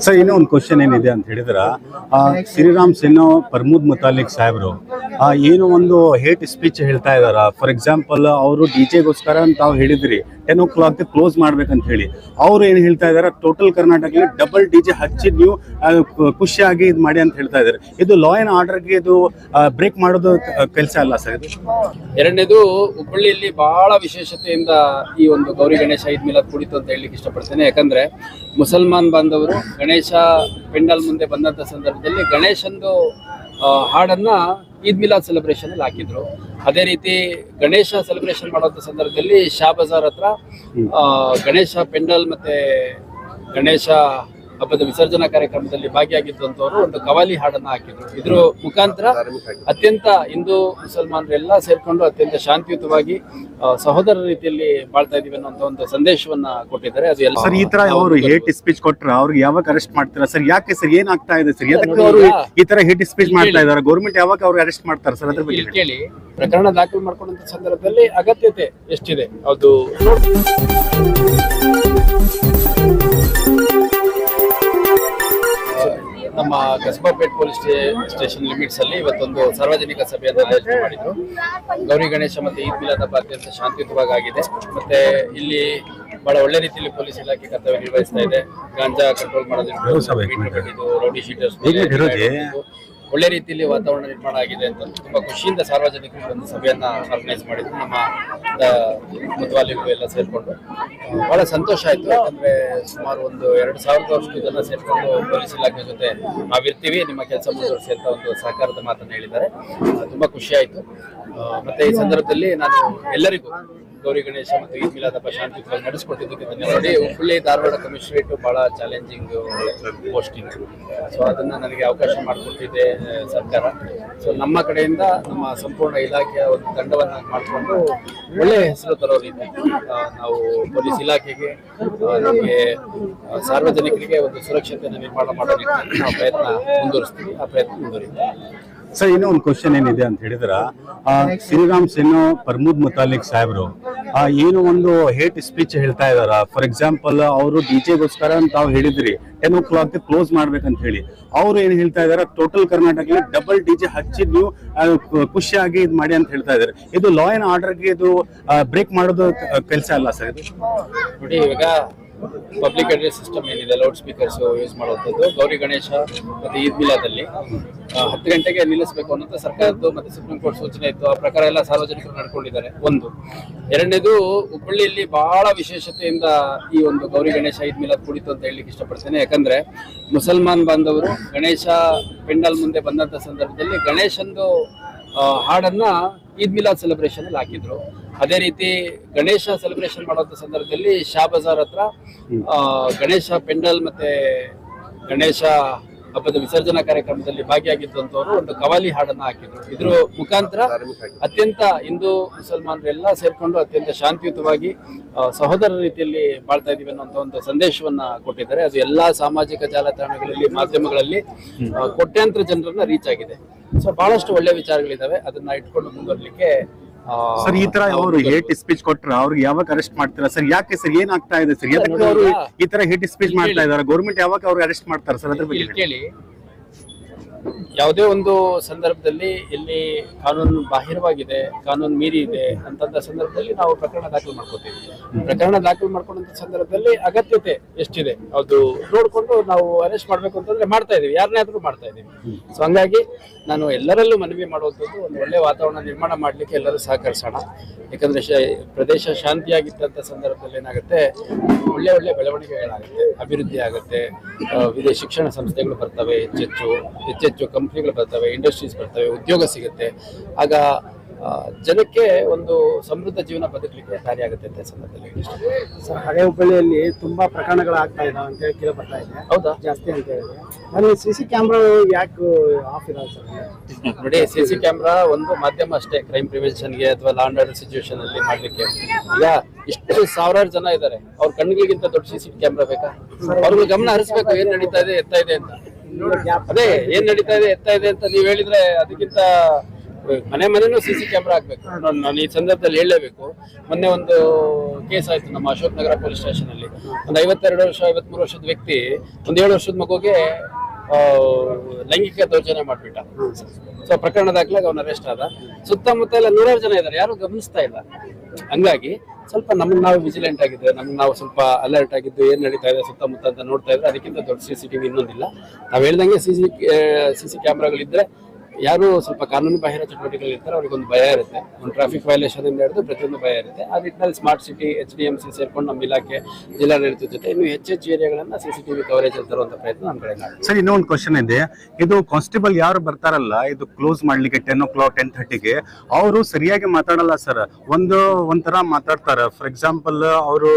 Sir ಇನ್ನೂ ಒಂದು question ಏನಿದೆ ಅಂತ ಹೇಳಿದ್ರೆ ಶ್ರೀರಾಮ್ ಸೇನೋ ಪ್ರಮೋದ್ ಮುತಾಲಿಕ್ ಸಾಹೇಬರು ಏನು ಒಂದು ಹೇಟ್ ಸ್ಪೀಚ್ ಹೇಳ್ತಾ ಇದಾರ. ಫಾರ್ ಎಕ್ಸಾಂಪಲ್ ಅವರು ಡಿಜೆಗೋಸ್ಕರ ಅಂತ ತಾವು ಹೇಳಿದ್ರಿ 10 o'clock ಕ್ಲೋಸ್ ಮಾಡ್ಬೇಕಂತ ಹೇಳಿ. ಅವ್ರು ಏನು ಹೇಳ್ತಾ ಇದಾರೆ, ಟೋಟಲ್ ಕರ್ನಾಟಕದಲ್ಲಿ ಡಬಲ್ ಡಿಜೆ ಹಚ್ಚಿ ನೀವು ಖುಷಿಯಾಗಿ ಇದು ಮಾಡಿ ಅಂತ ಹೇಳ್ತಾ ಇದ್ದಾರೆ. ಇದು ಲಾ ಅಂಡ್ ಆರ್ಡರ್ಗೆ ಇದು ಬ್ರೇಕ್ ಮಾಡೋದು ಕೆಲಸ ಅಲ್ಲ ಸರ್ ಇದು. ಎರಡನೇದು, ಹುಬ್ಬಳ್ಳಿಯಲ್ಲಿ ಬಹಳ ವಿಶೇಷತೆಯಿಂದ ಈ ಒಂದು ಗೌರಿ ಗಣೇಶ ಈದ್ ಮಿಲಾದ್ ಕುಡಿತು ಅಂತ ಹೇಳಲಿಕ್ಕೆ ಇಷ್ಟಪಡ್ತೇನೆ. ಯಾಕಂದ್ರೆ ಮುಸಲ್ಮಾನ್ ಬಾಂಧವರು ಗಣೇಶ ಪೆಂಡಲ್ ಮುಂದೆ ಬಂದಂತ ಸಂದರ್ಭದಲ್ಲಿ ಗಣೇಶಂದು ಹಾಡನ್ನ ಈದ್ ಮಿಲಾದ್ ಸೆಲೆಬ್ರೇಷನ್ ಅಲ್ಲಿ ಹಾಕಿದ್ರು. ಅದೇ ರೀತಿ ಗಣೇಶ ಸೆಲೆಬ್ರೇಷನ್ ಮಾಡುವಂತ ಸಂದರ್ಭದಲ್ಲಿ ಶಾ ಬಜಾರ್ ಹತ್ರ ಗಣೇಶ ಪೆಂಡಲ್ ಮತ್ತೆ ಗಣೇಶ ಹಬ್ಬದ ವಿಸರ್ಜನಾ ಕಾರ್ಯಕ್ರಮದಲ್ಲಿ ಭಾಗಿಯಾಗಿದ್ದಂಥವ್ರು ಒಂದು ಕವಾಲಿ ಹಾಡನ್ನ ಹಾಕಿದ್ರು. ಇದ್ರ ಮುಖಾಂತರ ಅತ್ಯಂತ ಹಿಂದೂ ಮುಸಲ್ಮಾನರೆಲ್ಲ ಸೇರ್ಕೊಂಡು ಅತ್ಯಂತ ಶಾಂತಿಯುತವಾಗಿ ಸಹೋದರ ರೀತಿಯಲ್ಲಿ ಬಾಳ್ತಾ ಇದೀವಿ ಅನ್ನೋ ಒಂದು ಸಂದೇಶವನ್ನ ಕೊಟ್ಟಿದ್ದಾರೆ. ಅದು ಎಲ್ಲ ಸರ್ ಈ ತರ ಅವರು ಹೇಟ್ ಸ್ಪೀಚ್ ಕೊಟ್ರ ಅವ್ರಿಗೆ ಯಾವಾಗ ಅರೆಸ್ಟ್ ಮಾಡ್ತಾರ ಸರ್? ಯಾಕೆ ಸರ್ ಏನಾಗ್ತಾ ಇದೆ ಸರ್? ಯಾಕೆ ಅವರು ಈ ತರ ಹೇಟ್ ಸ್ಪೀಚ್ ಮಾಡ್ತಾ ಇದಾರೆ? ಗೌರ್ಮೆಂಟ್ ಯಾವಾಗ ಅವ್ರಿಗೆ ಅರೆಸ್ಟ್ ಮಾಡ್ತಾರೆ ಸರ್? ಅದ್ರ ಬಗ್ಗೆ ಕೇಳಿ. ಪ್ರಕರಣ ದಾಖಲು ಮಾಡ್ಕೊಂಡಂತ ಸಂದರ್ಭದಲ್ಲಿ ಅಗತ್ಯತೆ ಎಷ್ಟಿದೆ ಅದು ನಮ್ಮ ಕಸಬಾಪೇಟ್ ಪೊಲೀಸ್ ಸ್ಟೇಷನ್ ಲಿಮಿಟ್ಸ್ ಅಲ್ಲಿ ಇವತ್ತೊಂದು ಸಾರ್ವಜನಿಕ ಸಭೆಯನ್ನು ಆಯೋಜನೆ ಮಾಡಿದ್ರು. ಗೌರಿ ಗಣೇಶ ಮತ್ತೆ ಈದ್ ಮಿಲಾದ್ ಹಬ್ಬ ಅತ್ಯಂತ ಶಾಂತಿಯುತವಾಗಿ ಆಗಿದೆ. ಮತ್ತೆ ಇಲ್ಲಿ ಬಹಳ ಒಳ್ಳೆ ರೀತಿಯಲ್ಲಿ ಪೊಲೀಸ್ ಇಲಾಖೆ ಕರ್ತವ್ಯ ನಿರ್ವಹಿಸ್ತಾ ಇದೆ. ಗಾಂಜಾ ಕಂಟ್ರೋಲ್ ಮಾಡೋದ್ರಿಂದ ರೌಡಿ ಶೀಟರ್ಸ್ ಒಳ್ಳೆ ರೀತಿಯಲ್ಲಿ ವಾತಾವರಣ ನಿರ್ಮಾಣ ಆಗಿದೆ ಅಂತ ತುಂಬಾ ಖುಷಿಯಿಂದ ಸಾರ್ವಜನಿಕರಿಗೆ ಒಂದು ಸಭೆಯನ್ನ ಆರ್ಗನೈಸ್ ಮಾಡಿದ್ರು. ನಮ್ಮ ಮುತವಾಲಿಗಳು ಎಲ್ಲ ಸೇರ್ಕೊಂಡು ಬಹಳ ಸಂತೋಷ ಆಯ್ತು. ಯಾಕಂದ್ರೆ ಸುಮಾರು ಒಂದು 2,000 ವರ್ಷದ ಜನ ಸೇರ್ಕೊಂಡು ಪೊಲೀಸ್ ಇಲಾಖೆ ಜೊತೆ ನಾವಿರ್ತೀವಿ, ನಿಮ್ಮ ಕೆಲಸ ಮುಂದುವರಿಸಿ ಅಂತ ಒಂದು ಸಹಕಾರದ ಮಾತನ್ನು ಹೇಳಿದ್ದಾರೆ. ತುಂಬಾ ಖುಷಿ ಆಯ್ತು. ಮತ್ತೆ ಈ ಸಂದರ್ಭದಲ್ಲಿ ನಾನು ಎಲ್ಲರಿಗೂ ಗೌರಿ ಗಣೇಶ ಮತ್ತು ಈದ್ ಮಿಲಾದ್ ಹಬ್ಬ ಶಾಂತಿಯುತವಾಗಿ ನಡೆಸಿಕೊಟ್ಟಿದ್ದಕ್ಕೆ ಧನ್ಯವಾದ. ಹುಬ್ಬಳ್ಳಿ ಧಾರವಾಡ ಕಮಿಷನರೇಟ್ ಬಹಳ ಚಾಲೆಂಜಿಂಗ್ ಪೋಸ್ಟಿಂಗ್, ಸೊ ಅದನ್ನ ನನಗೆ ಅವಕಾಶ ಮಾಡಿಕೊಟ್ಟಿದೆ ಸರ್ಕಾರ. ಸೊ ನಮ್ಮ ಕಡೆಯಿಂದ ನಮ್ಮ ಸಂಪೂರ್ಣ ಇಲಾಖೆಯ ಒಂದು ತಂಡವನ್ನ ಮಾಡಿಕೊಂಡು ಒಳ್ಳೆ ಹೆಸರು ತರೋ ರೀತಿ ನಾವು ಪೊಲೀಸ್ ಇಲಾಖೆಗೆ ನಮಗೆ ಸಾರ್ವಜನಿಕರಿಗೆ ಒಂದು ಸುರಕ್ಷತೆಯನ್ನು ನಿರ್ಮಾಣ ಮಾಡೋ ರೀತಿಯಲ್ಲಿ ನಾವು ಪ್ರಯತ್ನ ಮುಂದುವರಿಸ್ತೀವಿ. ಆ ಪ್ರಯತ್ನ ಮುಂದುವರಿತೀವಿ. ಸರ್ ಇನ್ನೂ ಒಂದು ಕ್ವಶನ್ ಏನಿದೆ ಅಂತ ಹೇಳಿದ್ರ ಶ್ರೀರಾಮ್ ಸೇನೋ ಪ್ರಮೋದ್ ಮುತಾಲಿಕ್ ಸಾಹೇಬರು ಏನು ಒಂದು ಹೇಟ್ ಸ್ಪೀಚ್ ಹೇಳ್ತಾ ಇದಾರ. ಫಾರ್ ಎಕ್ಸಾಂಪಲ್ ಅವರು ಡಿಜೆಗೋಸ್ಕರ ಅಂತ ತಾವು ಹೇಳಿದ್ರಿ 10 o'clock ಕ್ಲೋಸ್ ಮಾಡ್ಬೇಕಂತ ಹೇಳಿ. ಅವ್ರು ಏನ್ ಹೇಳ್ತಾ ಇದಾರೆ, ಟೋಟಲ್ ಕರ್ನಾಟಕದಲ್ಲಿ ಡಬಲ್ ಡಿಜೆ ಹಚ್ಚಿ ನೀವು ಖುಷಿಯಾಗಿ ಇದು ಮಾಡಿ ಅಂತ ಹೇಳ್ತಾ ಇದಾರೆ. ಇದು ಲಾ ಅಂಡ್ ಆರ್ಡರ್ಗೆ ಇದು ಬ್ರೇಕ್ ಮಾಡೋದು ಕೆಲಸ ಅಲ್ಲ ಸರ್ ಇದು. ನೋಡಿ, ಇವಾಗ ಪಬ್ಲಿಕ್ ಅಡ್ರೆಸ್ ಸಿಸ್ಟಮ್ ಏನಿದೆ, ಲೌಡ್ ಸ್ಪೀಕರ್ಸ್ ಯೂಸ್ ಮಾಡುವಂಥದ್ದು ಗೌರಿ ಗಣೇಶ ಮತ್ತೆ ಈದ್ ಮಿಲಾದಲ್ಲಿ 10 ಗಂಟೆಗೆ ನಿಲ್ಲಿಸಬೇಕು ಅನ್ನೋದು ಸರ್ಕಾರದ್ದು ಮತ್ತೆ ಸುಪ್ರೀಂ ಕೋರ್ಟ್ ಸೂಚನೆ ಇತ್ತು. ಆ ಪ್ರಕಾರ ಎಲ್ಲ ಸಾರ್ವಜನಿಕರು ನಡ್ಕೊಂಡಿದ್ದಾರೆ. ಒಂದು. ಎರಡನೇದು, ಹುಬ್ಬಳ್ಳಿಯಲ್ಲಿ ಬಹಳ ವಿಶೇಷತೆಯಿಂದ ಈ ಒಂದು ಗೌರಿ ಗಣೇಶ ಈದ್ ಮಿಲಾದ್ ಕುಡಿತು ಅಂತ ಹೇಳಲಿಕ್ಕೆ ಇಷ್ಟಪಡ್ತೇನೆ. ಯಾಕಂದ್ರೆ ಮುಸಲ್ಮಾನ್ ಬಾಂಧವರು ಗಣೇಶ ಪೆಂಡಲ್ ಮುಂದೆ ಬಂದಂತ ಸಂದರ್ಭದಲ್ಲಿ ಗಣೇಶಂದು ಹಾಡನ್ನ ಈದ್ ಮಿಲಾದ್ ಸೆಲೆಬ್ರೇಷನ್ ಅಲ್ಲಿ ಹಾಕಿದ್ರು. ಅದೇ ರೀತಿ ಗಣೇಶ ಸೆಲೆಬ್ರೇಷನ್ ಮಾಡುವಂತ ಸಂದರ್ಭದಲ್ಲಿ ಶಾ ಬಜಾರ್ ಹತ್ರ ಗಣೇಶ ಪೆಂಡಲ್ ಮತ್ತೆ ಗಣೇಶ ಹಬ್ಬದ ವಿಸರ್ಜನಾ ಕಾರ್ಯಕ್ರಮದಲ್ಲಿ ಭಾಗಿಯಾಗಿದ್ದಂಥವ್ರು ಒಂದು ಕವಾಲಿ ಹಾಡನ್ನ ಹಾಕಿದ್ರು. ಇದ್ರ ಮುಖಾಂತರ ಅತ್ಯಂತ ಹಿಂದೂ ಮುಸಲ್ಮಾನರೆಲ್ಲ ಸೇರ್ಕೊಂಡು ಅತ್ಯಂತ ಶಾಂತಿಯುತವಾಗಿ ಸಹೋದರ ರೀತಿಯಲ್ಲಿ ಬಾಳ್ತಾ ಇದೀವಿ ಅನ್ನೋ ಒಂದು ಸಂದೇಶವನ್ನ ಕೊಟ್ಟಿದ್ದಾರೆ. ಅದು ಎಲ್ಲಾ ಸಾಮಾಜಿಕ ಜಾಲತಾಣಗಳಲ್ಲಿ, ಮಾಧ್ಯಮಗಳಲ್ಲಿ ಕೋಟ್ಯಾಂತರ ಜನರನ್ನ ರೀಚ್ ಆಗಿದೆ. ಸೊ ಬಹಳಷ್ಟು ಒಳ್ಳೆ ವಿಚಾರಗಳಿದಾವೆ. ಅದನ್ನ ಇಟ್ಕೊಂಡು ಮುಂದುವರಲಿಕ್ಕೆ ಸರ್ ಈ ತರ ಅವರು ಹೇಟ್ ಸ್ಪೀಚ್ ಕೊಟ್ರ ಅವ್ರಿಗೆ ಯಾವಾಗ ಅರೆಸ್ಟ್ ಮಾಡ್ತಾರ ಸರ್? ಯಾಕೆ ಸರ್ ಏನಾಗ್ತಾ ಇದೆ ಸರ್? ಯಾಕೆ ಅವರು ಈ ತರ ಹೇಟ್ ಸ್ಪೀಚ್ ಮಾಡ್ತಾ ಇದಾರೆ? ಗೌರ್ಮೆಂಟ್ ಯಾವಾಗ ಅವ್ರಿಗೆ ಅರೆಸ್ಟ್ ಮಾಡ್ತಾರೆ ಸರ್? ಅದ್ರ ಬಗ್ಗೆ ಕೇಳಿ. ಯಾವುದೇ ಒಂದು ಸಂದರ್ಭದಲ್ಲಿ ಇಲ್ಲಿ ಕಾನೂನು ಬಾಹಿರವಾಗಿದೆ, ಕಾನೂನು ಮೀರಿ ಇದೆ ಅಂತ ಸಂದರ್ಭದಲ್ಲಿ ನಾವು ಪ್ರಕರಣ ದಾಖಲು ಮಾಡ್ಕೋತೀವಿ. ಪ್ರಕರಣ ದಾಖಲು ಮಾಡ್ಕೊಂಡಂತ ಸಂದರ್ಭದಲ್ಲಿ ಅಗತ್ಯತೆ ಎಷ್ಟಿದೆ ಅದು ನೋಡ್ಕೊಂಡು ನಾವು ಅರೆಸ್ಟ್ ಮಾಡ್ಬೇಕು ಅಂತಂದ್ರೆ ಮಾಡ್ತಾ ಇದೀವಿ, ಯಾರನ್ನಾದ್ರೂ ಮಾಡ್ತಾ ಇದೀವಿ. ಸೊ ಹಂಗಾಗಿ ನಾನು ಎಲ್ಲರಲ್ಲೂ ಮನವಿ ಮಾಡುವಂಥದ್ದು ಒಂದು ಒಳ್ಳೆ ವಾತಾವರಣ ನಿರ್ಮಾಣ ಮಾಡ್ಲಿಕ್ಕೆ ಎಲ್ಲರೂ ಸಹಕರಿಸೋಣ. ಯಾಕಂದ್ರೆ ಪ್ರದೇಶ ಶಾಂತಿಯಾಗಿದ್ದಂಥ ಸಂದರ್ಭದಲ್ಲಿ ಏನಾಗುತ್ತೆ, ಒಳ್ಳೆ ಒಳ್ಳೆ ಬೆಳವಣಿಗೆಗಳಾಗುತ್ತೆ, ಅಭಿವೃದ್ಧಿ ಆಗುತ್ತೆ, ವಿದೇಶಿ ಶಿಕ್ಷಣ ಸಂಸ್ಥೆಗಳು ಬರ್ತವೆ, ಹೆಚ್ಚೆಚ್ಚು ಕಂಪ್ನಿಗಳು ಬರ್ತವೆ, ಇಂಡಸ್ಟ್ರೀಸ್ ಬರ್ತವೆ, ಉದ್ಯೋಗ ಸಿಗುತ್ತೆ. ಆಗ ಜನಕ್ಕೆ ಒಂದು ಸಮೃದ್ಧ ಜೀವನ ಬದುಕಲಿಕ್ಕೆ ದಾರಿ ಆಗುತ್ತೆ ಅಂತ ಸಂದರ್ಭದಲ್ಲಿ. ಸರ್, ಹಳೆ ಹುಬ್ಬಳ್ಳಿಯಲ್ಲಿ ತುಂಬಾ ಪ್ರಕರಣಗಳು ಆಗ್ತಾ ಇದಾವೆ ಅಂತ ಹೇಳಿ ಕೇಳಿ ಬರ್ತಾ ಇದೆ. ಹೌದಾ? ಜಾಸ್ತಿ ಅಂತ ಹೇಳಿದ್ರೆ ಅಲ್ಲಿ CC ಕ್ಯಾಮ್ರಾ ಯಾಕೆ ಆಫ್ ಇದಾವೆ ಸರ್? ನೋಡಿ, CC ಕ್ಯಾಮ್ರಾ ಒಂದು ಮಾಧ್ಯಮ ಅಷ್ಟೇ, ಕ್ರೈಮ್ ಪ್ರಿವೆನ್ಷನ್ಗೆ ಅಥವಾ ಲಾ ಅಂಡ್ ಆರ್ಡರ್ ಸಿಚುವೇಶನ್ ಅಲ್ಲಿ ಮಾಡ್ಲಿಕ್ಕೆ. ಈಗ ಇಷ್ಟು ಸಾವಿರಾರು ಜನ ಇದ್ದಾರೆ, ಅವ್ರ ಕಣ್ಣಿಗಿಂತ ದೊಡ್ಡ CC ಕ್ಯಾಮ್ರಾ ಬೇಕಾ? ಅವ್ರಿಗೆ ಗಮನ ಹರಿಸ್ಬೇಕು, ಏನ್ ನಡೀತಾ ಇದೆ, ಎತ್ತಾ ಇದೆ ಅಂತ. ಅದೇ ಏನ್ ನಡೀತಾ ಇದೆ, ಎತ್ತಾ ಇದೆ ಅಂತ ನೀವ್ ಹೇಳಿದ್ರೆ ಅದಕ್ಕಿಂತ ಮನೆ ಮನೆನೂ CC ಕ್ಯಾಮ್ರಾ ಹಾಕ್ಬೇಕು. ನಾನು ಈ ಸಂದರ್ಭದಲ್ಲಿ ಹೇಳಲೇಬೇಕು, ಮೊನ್ನೆ ಒಂದು ಕೇಸ್ ಆಯ್ತು ನಮ್ಮ ಅಶೋಕ್ ನಗರ ಪೊಲೀಸ್ ಸ್ಟೇಷನ್ ಅಲ್ಲಿ. ಒಂದು 52 ವರ್ಷ 53 ವರ್ಷದ ವ್ಯಕ್ತಿ ಒಂದು 7 ವರ್ಷದ ಮಗುಗೆ ಲೈಂಗಿಕ ದೌರ್ಜನ್ಯ ಮಾಡ್ಬಿಟ್ಟ. ಸೊ ಪ್ರಕರಣ ದಾಖಲಾಗಿ ಅವನ ಅರೆಸ್ಟ್ ಆದ. ಸುತ್ತಮುತ್ತ ಎಲ್ಲ 100 ಜನ ಇದ್ದಾರೆ, ಯಾರು ಗಮನಿಸ್ತಾ ಇಲ್ಲ. ಹಂಗಾಗಿ ಸ್ವಲ್ಪ ನಮ್ಗೆ ನಾವು ವಿಜಿಲೆಂಟ್ ಆಗಿದ್ರೆ, ನಮ್ಗೆ ನಾವು ಸ್ವಲ್ಪ ಅಲರ್ಟ್ ಆಗಿದ್ದು ಏನ್ ನಡೀತಾ ಇದೆ ಸುತ್ತಮುತ್ತ ಅಂತ ನೋಡ್ತಾ ಇದ್ರೆ ಅದಕ್ಕಿಂತ ದೊಡ್ಡ CCTV ಇನ್ನೊಂದಿಲ್ಲ. ನಾವ್ ಹೇಳ್ದಂಗೆ CC ಕ್ಯಾಮ್ರಾಗಳಿದ್ರೆ ಯಾರು ಸ್ವಲ್ಪ ಕಾನೂನು ಬಾಹಿರ ಚಟುವಟಿಕೆಗಳು ಇರ್ತಾರೆ ಅವ್ರಿಗೊಂದು ಭಯ ಇರುತ್ತೆ. ಒಂದು ಟ್ರಾಫಿಕ್ ವೈಲೇಷನ್ ಇಂದ ಹಿಡಿದು ಪ್ರತಿಯೊಂದು ಭಯ ಇರುತ್ತೆ. ಆ ನಿಟ್ಟಿನಲ್ಲಿ ಸ್ಮಾರ್ಟ್ ಸಿಟಿ HDMC ಸೇರ್ಕೊಂಡು ನಮ್ಮ ಇಲಾಖೆ ಜಿಲ್ಲಾಡಳಿತದ ಜೊತೆ ಇನ್ನು ಹೆಚ್ಚೆಚ್ಚು ಏರಿಯಾಗಳನ್ನ CCTV ಕವರೇಜ್ ಅಲ್ಲಿ ತರುವಂತ ಪ್ರಯತ್ನ ನಮ್ಮ ಕಡೆ ಮಾಡಿ. ಸರ್, ಇನ್ನೊಂದು ಕ್ವಶನ್ ಇದೆ. ಇದು ಕಾನ್ಸ್ಟೇಬಲ್ ಯಾರು ಬರ್ತಾರಲ್ಲ, ಇದು ಕ್ಲೋಸ್ ಮಾಡ್ಲಿಕ್ಕೆ 10 o'clock 10:30ಗೆ ಅವರು ಸರಿಯಾಗಿ ಮಾತಾಡಲ್ಲ ಸರ್. ಒಂಥರ ಮಾತಾಡ್ತಾರ. ಫಾರ್ ಎಕ್ಸಾಂಪಲ್ ಅವರು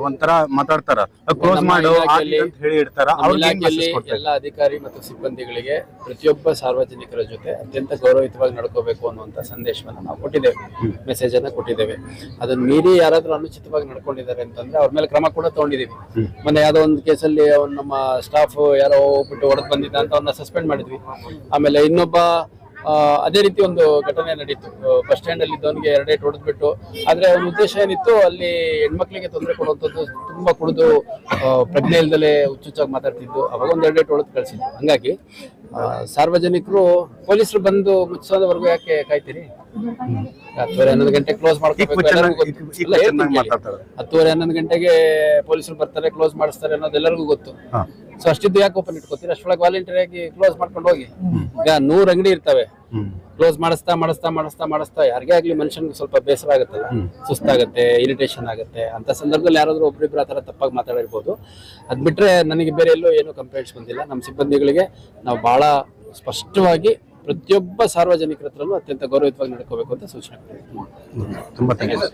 ಒಂಥರ ಮಾತಾಡ್ತಾರ, ಕ್ಲೋಸ್ ಮಾಡು ಅಂತ ಹೇಳಿ ಇಡ್ತಾರ. ಇಲಾಖೆಯಲ್ಲಿ ಎಲ್ಲ ಅಧಿಕಾರಿ ಮತ್ತು ಸಿಬ್ಬಂದಿಗಳಿಗೆ ಪ್ರತಿಯೊಬ್ಬ ಸಾರ್ವಜನಿಕರ ಜೊತೆ ಅತ್ಯಂತ ಗೌರವಯುತವಾಗಿ ನಡ್ಕೋಬೇಕು ಅನ್ನುವಂತ ಸಂದೇಶವನ್ನು ನಾವು ಕೊಟ್ಟಿದ್ದೇವೆ, ಮೆಸೇಜ್ ಅನ್ನ ಕೊಟ್ಟಿದ್ದೇವೆ. ಅದನ್ನ ಮೀರಿ ಯಾರಾದ್ರೂ ಅನುಚಿತವಾಗಿ ನಡ್ಕೊಂಡಿದ್ದಾರೆ ಅಂತಂದ್ರೆ ಅವ್ರ ಮೇಲೆ ಕ್ರಮ ಕೂಡ ತಗೊಂಡಿದೀವಿ. ಮೊನ್ನೆ ಯಾವ್ದೋ ಒಂದು ಕೇಸಲ್ಲಿ ನಮ್ಮ ಸ್ಟಾಫ್ ಯಾರೋ ಹೋಗ್ಬಿಟ್ಟು ಹೊಡೆದು ಬಂದಿದ್ದ ಅಂತ ಅವ್ರನ್ನ ಸಸ್ಪೆಂಡ್ ಮಾಡಿದ್ವಿ. ಆಮೇಲೆ ಇನ್ನೊಬ್ಬ ಅದೇ ರೀತಿ ಒಂದು ಘಟನೆ ನಡೀತು. ಬಸ್ ಸ್ಟ್ಯಾಂಡ್ ಅಲ್ಲಿ ಇದ್ದವನಿಗೆ 2 ಏಟು ಹೊಡೆದ್ಬಿಟ್ಟು, ಆದ್ರೆ ಅವನ ಉದ್ದೇಶ ಏನಿತ್ತು, ಅಲ್ಲಿ ಹೆಣ್ಮಕ್ಳಿಗೆ ತೊಂದರೆ ಕೊಡುವಂಥದ್ದು, ತುಂಬಾ ಕುಡಿದು ಪ್ರಜ್ಞೆ ಇಲ್ದಲೆ ಹುಚ್ಚುಚ್ಚಾಗಿ ಮಾತಾಡ್ತಿದ್ದು. ಅವಾಗ ಒಂದು 2 ಏಟು ಹೊಡೆದು ಕಳ್ಸಿದ್ರು. ಹಂಗಾಗಿ ಸಾರ್ವಜನಿಕರು ಪೊಲೀಸರು ಬಂದು ಮುಚ್ಚೋದವರೆಗೂ ಯಾಕೆ ಕಾಯ್ತೀರಿ? 10:30-11 ಗಂಟೆ ಕ್ಲೋಸ್ ಮಾಡ್ಕೋಬೇಕು. 10:30-11 ಗಂಟೆಗೆ ಪೊಲೀಸರು ಬರ್ತಾರೆ, ಕ್ಲೋಸ್ ಮಾಡಿಸ್ತಾರೆ ಅನ್ನೋದು ಎಲ್ಲರಿಗೂ ಗೊತ್ತು. ಸೊ ಅಷ್ಟಿದ್ದು ಯಾಕೆ ಓಪನ್ ಇಟ್ಕೋತೀರಿ? ಅಷ್ಟೊಳಗೆ ವಾಲಂಟಿಯರ್ ಆಗಿ ಕ್ಲೋಸ್ ಮಾಡ್ಕೊಂಡು ಹೋಗಿ. ಈಗ 100 ಅಂಗಡಿ ಇರ್ತವೆ, ಕ್ಲೋಸ್ ಮಾಡಿಸ್ತಾ ಯಾರಿಗೇ ಆಗ್ಲಿ ಮನುಷ್ಯನ್ಗೆ ಸ್ವಲ್ಪ ಬೇಸರ ಆಗುತ್ತಲ್ಲ, ಸುಸ್ತಾಗತ್ತೆ, ಇರಿಟೇಷನ್ ಆಗುತ್ತೆ. ಅಂತ ಸಂದರ್ಭದಲ್ಲಿ ಯಾರಾದ್ರೂ ಒಬ್ರಿಬ್ರು ಆತರ ತಪ್ಪಾಗಿ ಮಾತಾಡಿರ್ಬೋದು. ಅದ್ ಬಿಟ್ರೆ ನನಗೆ ಬೇರೆ ಎಲ್ಲೂ ಏನು ಕಂಪ್ಲೇಂಟ್ಸ್ ಬಂದಿಲ್ಲ. ನಮ್ಮ ಸಿಬ್ಬಂದಿಗಳಿಗೆ ನಾವು ಬಹಳ ಸ್ಪಷ್ಟವಾಗಿ ಪ್ರತಿಯೊಬ್ಬ ಸಾರ್ವಜನಿಕರ ಹತ್ರನೂ ಅತ್ಯಂತ ಗೌರವಯುತವಾಗಿ ನಡ್ಕೋಬೇಕು ಅಂತ ಸೂಚನೆ ಕೊಟ್ಟಿದ್ದೀವಿ. ತುಂಬಾ ಥ್ಯಾಂಕ್ಸ್.